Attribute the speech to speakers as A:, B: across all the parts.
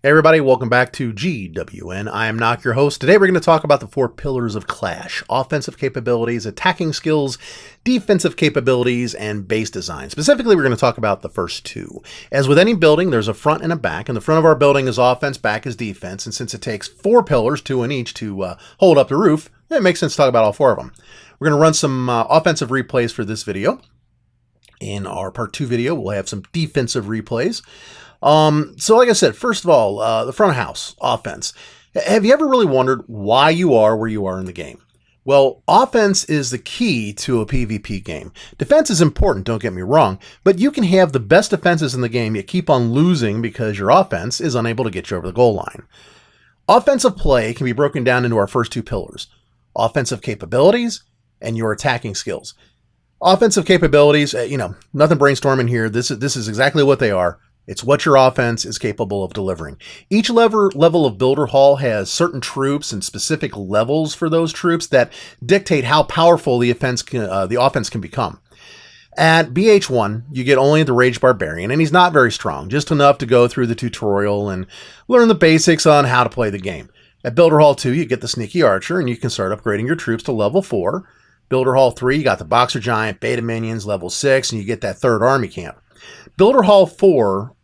A: Hey everybody, welcome back to GWN. I am Knock, your host. Today we're going to talk about the four pillars of Clash: offensive capabilities, attacking skills, defensive capabilities, and base design. Specifically, we're going to talk about the first two. As with any building, there's a front and a back, and the front of our building is offense, back is defense, and since it takes four pillars, two in each, to hold up the roof, it makes sense to talk about all four of them. We're going to run some offensive replays for this video. In our part 2 video, we'll have some defensive replays. So like I said, first of all, the front of house, offense. Have you ever really wondered why you are where you are in the game? Well, offense is the key to a PvP game. Defense is important, don't get me wrong, but you can have the best defenses in the game, yet keep on losing because your offense is unable to get you over the goal line. Offensive play can be broken down into our first two pillars: offensive capabilities and your attacking skills. Offensive capabilities, nothing brainstorming here. This is exactly what they are. It's what your offense is capable of delivering. Each level of Builder Hall has certain troops and specific levels for those troops that dictate how powerful the offense can become. At BH1, you get only the Rage Barbarian, and he's not very strong, just enough to go through the tutorial and learn the basics on how to play the game. At Builder Hall 2, you get the Sneaky Archer, and you can start upgrading your troops to level 4. Builder Hall 3, you got the Boxer Giant, Beta Minions, level 6, and you get that third army camp. Builder Hall 4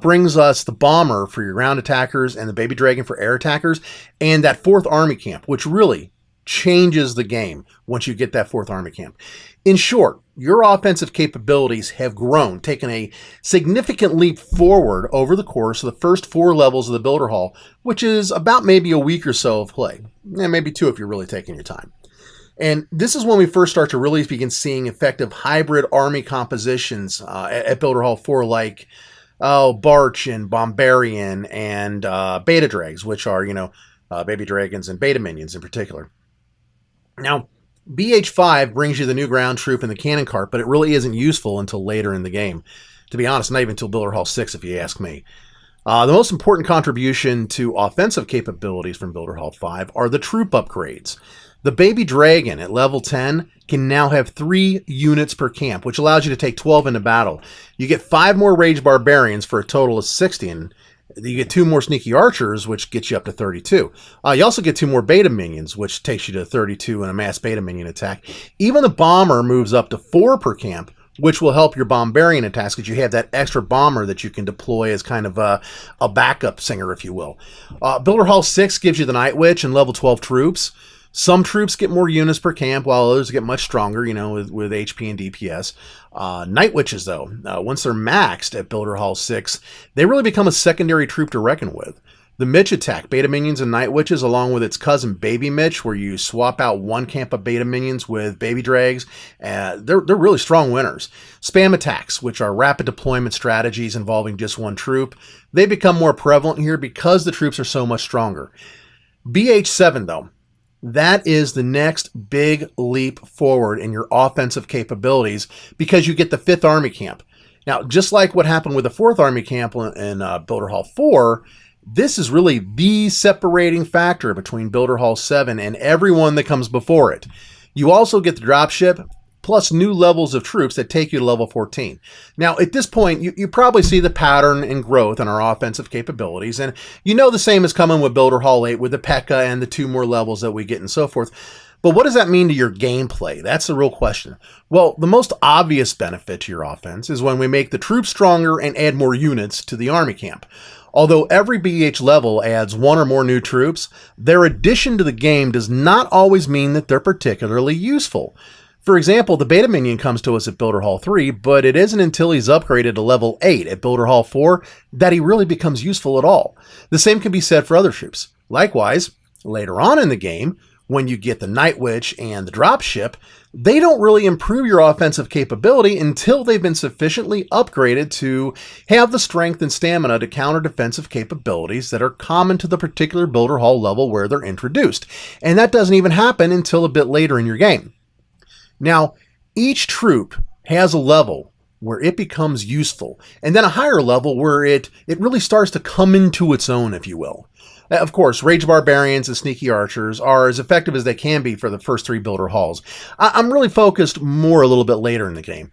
A: brings us the Bomber for your ground attackers and the Baby Dragon for air attackers, and that fourth army camp, which really changes the game once you get that fourth army camp. In short, your offensive capabilities have grown, taken a significant leap forward over the course of the first 4 levels of the Builder Hall, which is about maybe a week or so of play. Maybe 2 if you're really taking your time. And this is when we first start to really begin seeing effective hybrid army compositions at Builder Hall 4, like Barch and Bombarian and Beta Drags, which are, Baby Dragons and Beta Minions in particular. Now, BH5 brings you the new ground troop and the cannon cart, but it really isn't useful until later in the game. To be honest, not even until Builder Hall 6, if you ask me. The most important contribution to offensive capabilities from Builder Hall 5 are the troop upgrades. The Baby Dragon at level 10 can now have 3 units per camp, which allows you to take 12 into battle. You get 5 more Rage Barbarians for a total of 60, and you get 2 more Sneaky Archers, which gets you up to 32. You also get 2 more Beta Minions, which takes you to 32 in a mass Beta Minion attack. Even the Bomber moves up to 4 per camp, which will help your Bombarian attacks because you have that extra bomber that you can deploy as kind of a backup singer, if you will. Builder Hall 6 gives you the Night Witch and level 12 troops. Some troops get more units per camp, while others get much stronger, with HP and DPS. Night Witches, though, once they're maxed at Builder Hall 6, they really become a secondary troop to reckon with. The Mitch attack, Beta Minions and Night Witches, along with its cousin Baby Mitch, where you swap out one camp of Beta Minions with Baby Drags, they're really strong winners. Spam attacks, which are rapid deployment strategies involving just one troop, they become more prevalent here because the troops are so much stronger. BH7, though, that is the next big leap forward in your offensive capabilities because you get the 5th Army Camp. Now, just like what happened with the 4th Army Camp in Builder Hall 4, this is really the separating factor between Builder Hall 7 and everyone that comes before it. You also get the dropship, plus new levels of troops that take you to level 14. Now, at this point, you probably see the pattern and growth in our offensive capabilities, and the same is coming with Builder Hall 8 with the P.E.K.K.A. and the 2 more levels that we get and so forth. But what does that mean to your gameplay? That's the real question. Well, the most obvious benefit to your offense is when we make the troops stronger and add more units to the army camp. Although every BH level adds 1 or more new troops, their addition to the game does not always mean that they're particularly useful. For example, the Beta Minion comes to us at Builder Hall 3, but it isn't until he's upgraded to level 8 at Builder Hall 4 that he really becomes useful at all. The same can be said for other troops. Likewise, later on in the game, when you get the Night Witch and the Dropship, they don't really improve your offensive capability until they've been sufficiently upgraded to have the strength and stamina to counter defensive capabilities that are common to the particular Builder Hall level where they're introduced. And that doesn't even happen until a bit later in your game. Now, each troop has a level where it becomes useful, and then a higher level where it really starts to come into its own, if you will. Of course, Rage Barbarians and Sneaky Archers are as effective as they can be for the first 3 Builder Halls. I'm really focused more a little bit later in the game.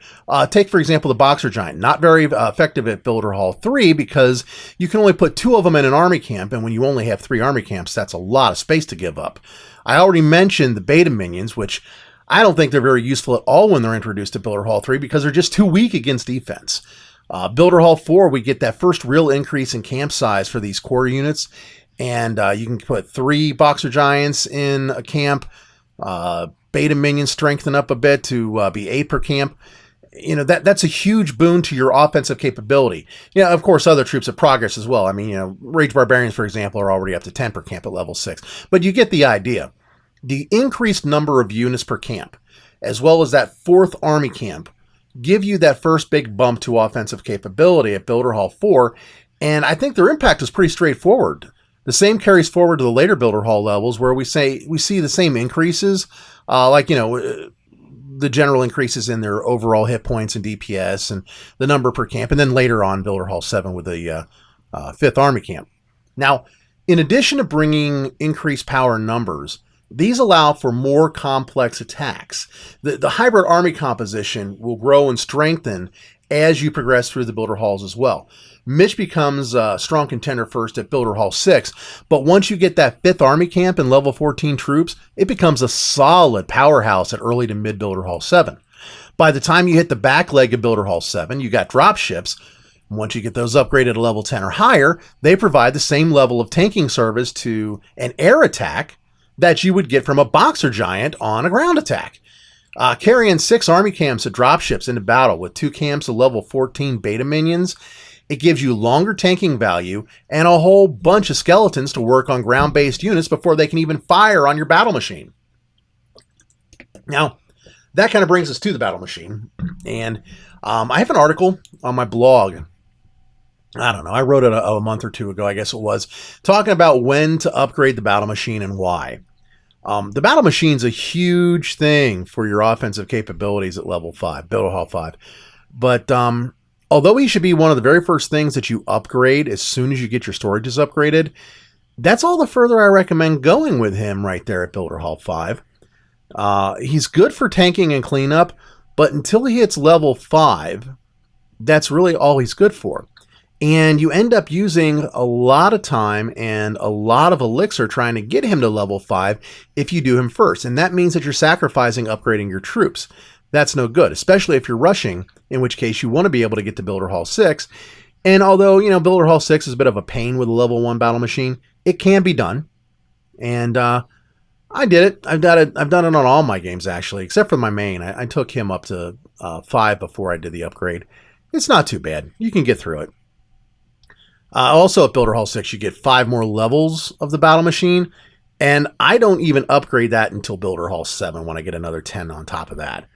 A: Take, for example, the Boxer Giant. Not very effective at Builder Hall 3 because you can only put 2 of them in an army camp, and when you only have 3 army camps, that's a lot of space to give up. I already mentioned the Beta Minions, which I don't think they're very useful at all when they're introduced to Builder Hall 3 because they're just too weak against defense. Builder Hall 4, we get that first real increase in camp size for these core units, and you can put 3 Boxer Giants in a camp. Beta Minions strengthen up a bit to be 8 per camp. You know, that's a huge boon to your offensive capability. Yeah, of course, other troops of progress as well. I mean, you know, Rage Barbarians, for example, are already up to 10 per camp at level 6. But you get the idea. The increased number of units per camp, as well as that 4th army camp, give you that first big bump to offensive capability at Builder Hall 4, and I think their impact is pretty straightforward. The same carries forward to the later Builder Hall levels where we see the same increases, like, you know, the general increases in their overall hit points and DPS and the number per camp, and then later on Builder Hall 7 with the 5th Army Camp. Now, in addition to bringing increased power numbers, these allow for more complex attacks. The hybrid army composition will grow and strengthen as you progress through the Builder Halls as well. Mitch becomes a strong contender first at Builder Hall 6, but once you get that 5th Army Camp and level 14 troops, it becomes a solid powerhouse at early to mid Builder Hall 7. By the time you hit the back leg of Builder Hall 7, you got drop ships. Once you get those upgraded to level 10 or higher, they provide the same level of tanking service to an air attack that you would get from a Boxer Giant on a ground attack. Carrying 6 army camps of dropships into battle with 2 camps of level 14 beta minions, it gives you longer tanking value and a whole bunch of skeletons to work on ground-based units before they can even fire on your battle machine. Now, that kind of brings us to the battle machine. And I have an article on my blog. I don't know, I wrote it a month or 2 ago, I guess it was, talking about when to upgrade the battle machine and why. The battle machine's a huge thing for your offensive capabilities at level 5, Builder Hall 5. But although he should be one of the very first things that you upgrade as soon as you get your storages upgraded, that's all the further I recommend going with him right there at Builder Hall 5. He's good for tanking and cleanup, but until he hits level 5, that's really all he's good for. And you end up using a lot of time and a lot of elixir trying to get him to level 5 if you do him first. And that means that you're sacrificing upgrading your troops. That's no good, especially if you're rushing, in which case you want to be able to get to Builder Hall 6. And although, you know, Builder Hall 6 is a bit of a pain with a level 1 battle machine, it can be done. And I did it. I've done it on all my games, actually, except for my main. I took him up to 5 before I did the upgrade. It's not too bad. You can get through it. Also at Builder Hall 6, you get 5 more levels of the battle machine, and I don't even upgrade that until Builder Hall 7 when I get another 10 on top of that.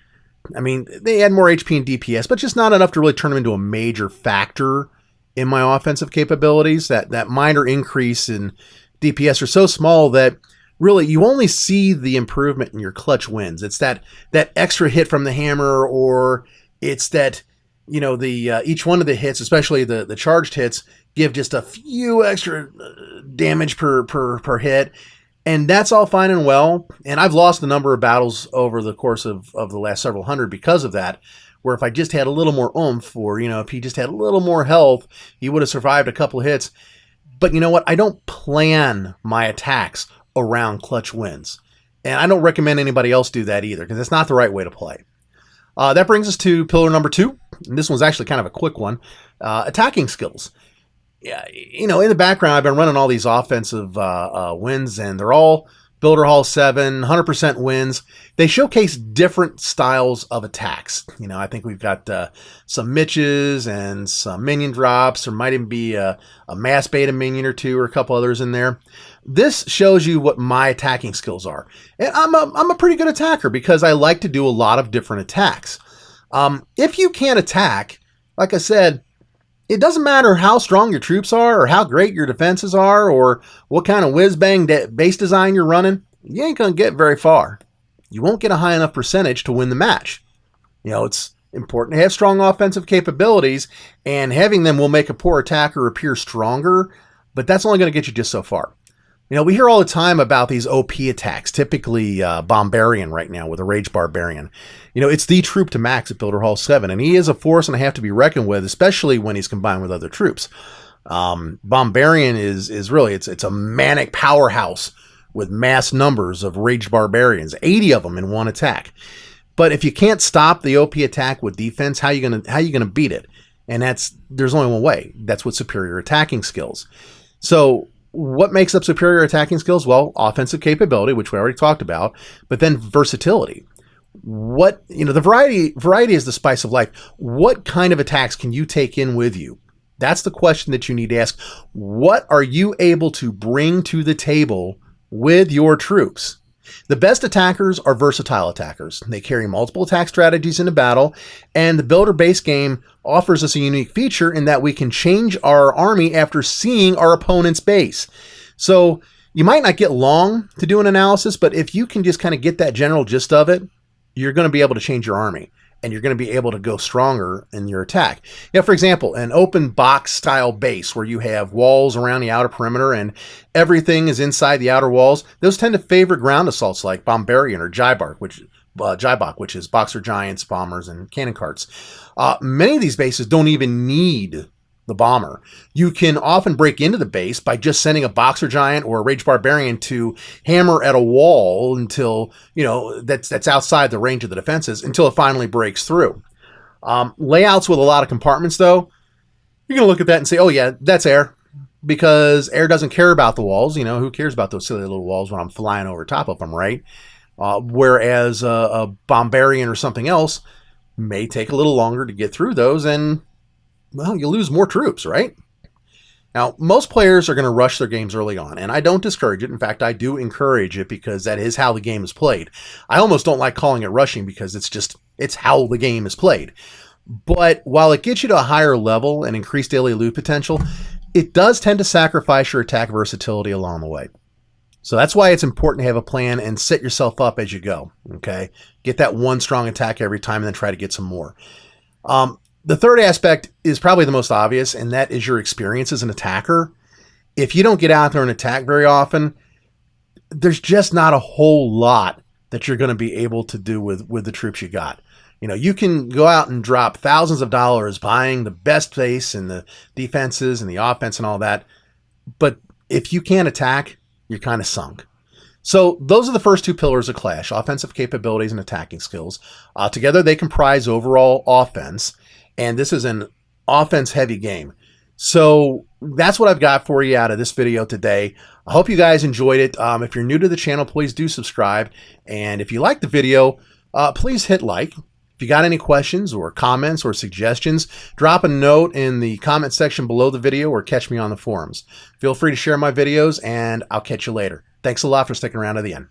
A: I mean, they add more HP and DPS, but just not enough to really turn them into a major factor in my offensive capabilities. That minor increase in DPS are so small that really you only see the improvement in your clutch wins. It's that extra hit from the hammer, or it's that, you know, the each one of the hits, especially the charged hits, give just a few extra damage per hit. And that's all fine and well. And I've lost a number of battles over the course of the last several hundred because of that, where if I just had a little more oomph, or, you know, if he just had a little more health, he would have survived a couple of hits. But you know what? I don't plan my attacks around clutch wins. And I don't recommend anybody else do that either, because it's not the right way to play. That brings us to pillar number 2. And this one's actually kind of a quick one. Attacking skills. Yeah, you know, in the background, I've been running all these offensive wins, and they're all Builder Hall 7, 100% wins. They showcase different styles of attacks. You know, I think we've got some Mitches and some minion drops. There might even be a mass beta minion or 2 or a couple others in there. This shows you what my attacking skills are. And I'm a pretty good attacker because I like to do a lot of different attacks. If you can't attack, like I said, it doesn't matter how strong your troops are, or how great your defenses are, or what kind of whiz-bang base design you're running. You ain't going to get very far. You won't get a high enough percentage to win the match. You know, it's important to have strong offensive capabilities, and having them will make a poor attacker appear stronger, but that's only going to get you just so far. We hear all the time about these OP attacks, typically Bombarian right now with a Rage Barbarian. It's the troop to max at Builder Hall 7, and he is a force and a half to be reckoned with, especially when he's combined with other troops. Bombarian is really, it's a manic powerhouse with mass numbers of Rage Barbarians, 80 of them in one attack. But if you can't stop the OP attack with defense, how you gonna beat it? And there's only one way. That's with superior attacking skills. So what makes up superior attacking skills? Well, offensive capability, which we already talked about, but then versatility. The variety is the spice of life. What kind of attacks can you take in with you? That's the question that you need to ask. What are you able to bring to the table with your troops? The best attackers are versatile attackers. They carry multiple attack strategies into battle, and the builder base game offers us a unique feature in that we can change our army after seeing our opponent's base. So you might not get long to do an analysis, but if you can just kind of get that general gist of it, you're going to be able to change your army, and you're going to be able to go stronger in your attack. For example, an open box style base where you have walls around the outer perimeter and everything is inside the outer walls, those tend to favor ground assaults like Bombarian or Jybok, which is boxer giants, bombers, and cannon carts. Many of these bases don't even need the bomber. You can often break into the base by just sending a boxer giant or a Rage Barbarian to hammer at a wall until, that's outside the range of the defenses until it finally breaks through. Layouts with a lot of compartments, though, you're going to look at that and say, oh yeah, that's air, because air doesn't care about the walls. Who cares about those silly little walls when I'm flying over top of them, right? Whereas a Bombarian or something else may take a little longer to get through those, and well, you lose more troops, right? Now, most players are going to rush their games early on, and I don't discourage it. In fact, I do encourage it because that is how the game is played. I almost don't like calling it rushing because it's how the game is played. But while it gets you to a higher level and increased daily loot potential, it does tend to sacrifice your attack versatility along the way. So that's why it's important to have a plan and set yourself up as you go, okay? Get that one strong attack every time and then try to get some more. The third aspect is probably the most obvious, and that is your experience as an attacker. If you don't get out there and attack very often, there's just not a whole lot that you're going to be able to do with the troops you got. You can go out and drop thousands of dollars buying the best base and the defenses and the offense and all that, but if you can't attack, you're kind of sunk. So those are the first two pillars of Clash: offensive capabilities and attacking skills. Together they comprise overall offense. And this is an offense-heavy game. So that's what I've got for you out of this video today. I hope you guys enjoyed it. If you're new to the channel, please do subscribe. And if you like the video, please hit like. If you got any questions or comments or suggestions, drop a note in the comment section below the video or catch me on the forums. Feel free to share my videos, and I'll catch you later. Thanks a lot for sticking around to the end.